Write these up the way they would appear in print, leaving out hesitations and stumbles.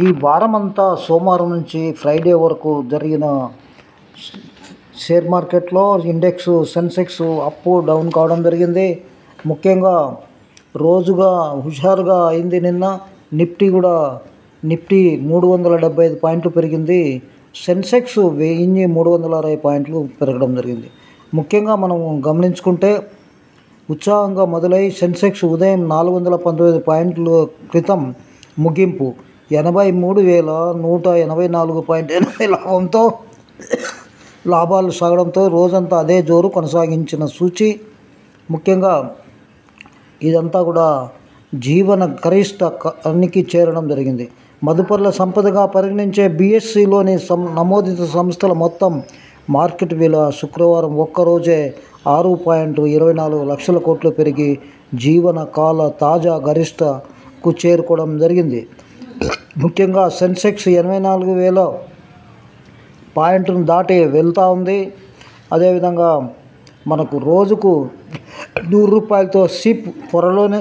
ఈ వారమంతా సోమవారం నుంచి ఫ్రైడే వరకు జరిగిన షేర్ మార్కెట్లో ఇండెక్స్ సెన్సెక్స్ అప్ డౌన్ కావడం జరిగింది. ముఖ్యంగా రోజుగా హుషారుగా అయింది నిన్న. నిఫ్టీ 375 పాయింట్లు పెరిగింది. సెన్సెక్స్ 1360 పాయింట్లు పెరగడం జరిగింది. ముఖ్యంగా మనం గమనించుకుంటే ఉత్సాహంగా మొదలై సెన్సెక్స్ ఉదయం 419 పాయింట్ల క్రితం ముగింపు 83,184.80 లాభాలు సాగడంతో రోజంతా అదే జోరు కొనసాగించిన సూచి. ముఖ్యంగా ఇదంతా కూడా జీవన గరిష్టానికి చేరడం జరిగింది. మదుపర్ల సంపదగా పరిగణించే BSEలోని నమోదిత సంస్థల మొత్తం మార్కెట్ విలువ శుక్రవారం ఒక్కరోజే 6.24 లక్షల కోట్లు పెరిగి జీవన కాల తాజా గరిష్టకు చేరుకోవడం జరిగింది. ముఖ్యంగా సెన్సెక్స్ 84,000 పాయింట్లను దాటి వెళ్తూ ఉంది. అదేవిధంగా మనకు రోజుకు ₹100తో సిప్ త్వరలోనే.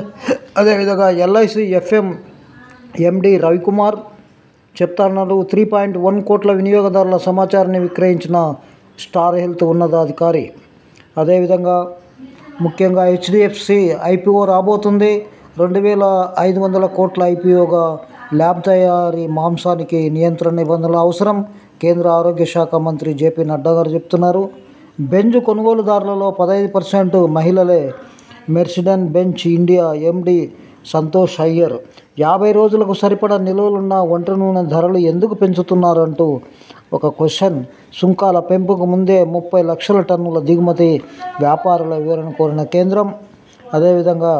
అదేవిధంగా LIC FM MD రవికుమార్ చెప్తున్నారు. 3.1 కోట్ల వినియోగదారుల సమాచారాన్ని విక్రయించిన స్టార్ హెల్త్ ఉన్నతాధికారి. అదేవిధంగా ముఖ్యంగా HDFC IPO రాబోతుంది. 2,500 కోట్ల IPOగా ల్యాబ్ తయారీ మాంసానికి నియంత్రణ నిబంధనలు అవసరం. కేంద్ర ఆరోగ్య శాఖ మంత్రి JP నడ్డా గారు చెప్తున్నారు. బెంజ్ కొనుగోలుదారులలో 15% మహిళలే. Mercedes Benz India MD Santosh Iyer 50 రోజులకు సరిపడా నిల్వలున్న వంట నూనె ధరలు ఎందుకు పెంచుతున్నారంటూ ఒక క్వశ్చన్. సుంకాల పెంపుకు ముందే 30 లక్షల టన్నుల దిగుమతి వ్యాపారుల వివరణ కోరిన కేంద్రం. అదేవిధంగా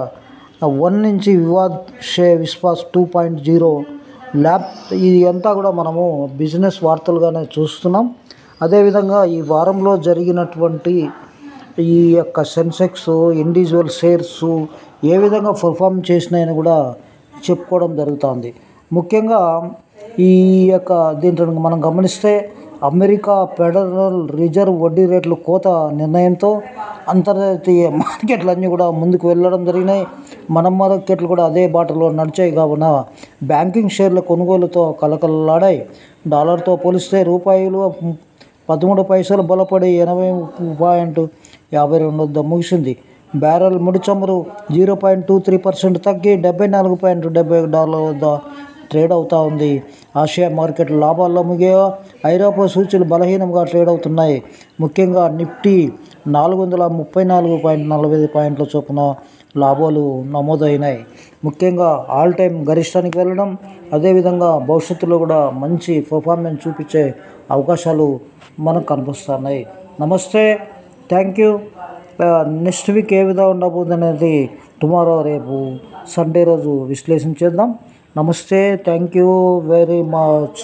1 నుంచి వివాద్ షే విశ్వాస్ 2.0 ల్యాబ్ ఇది అంతా కూడా మనము బిజినెస్ వార్తలుగానే చూస్తున్నాం. అదేవిధంగా ఈ వారంలో జరిగినటువంటి ఈ యొక్క సెన్సెక్స్ ఇండివిజువల్ షేర్స్ ఏ విధంగా పర్ఫామ్ చేసినాయని కూడా చెప్పుకోవడం జరుగుతుంది. ముఖ్యంగా ఈ యొక్క దీంట్లో మనం గమనిస్తే అమెరికా ఫెడరల్ రిజర్వ్ వడ్డీ రేట్లు కోత నిర్ణయంతో అంతర్జాతీయ మార్కెట్లన్నీ కూడా ముందుకు వెళ్ళడం జరిగినాయి. మన మార్కెట్లు కూడా అదే బాటలో నడిచాయి. కావున బ్యాంకింగ్ షేర్ల కొనుగోలుతో కలకలలాడాయి. డాలర్తో పోలిస్తే రూపాయి విలువ 13 పైసలు బలపడి 80.52 వద్ద ముగిసింది. బ్యారెల్ ముడి చమురు 0.23% తగ్గి $74.71 వద్ద ట్రేడ్ అవుతూ ఉంది. ఆసియా మార్కెట్లు లాభాల్లో ముగియగా ఐరోపా సూచీలు బలహీనంగా ట్రేడ్ అవుతున్నాయి. ముఖ్యంగా నిఫ్టీ 434.45 పాయింట్ల చొప్పున లాభాలు నమోదైనాయి. ముఖ్యంగా ఆల్ టైమ్ గరిష్టానికి వెళ్ళడం, అదేవిధంగా భవిష్యత్తులో కూడా మంచి పర్ఫార్మెన్స్ చూపించే అవకాశాలు మనకు కనిపిస్తున్నాయి. నమస్తే, థ్యాంక్ యూ. నెక్స్ట్ వీక్ ఏ విధంగా ఉండబోతుంది అనేది టుమారో రేపు సండే రోజు విశ్లేషణ చేద్దాం. నమస్తే, థ్యాంక్ యూ వెరీ మచ్.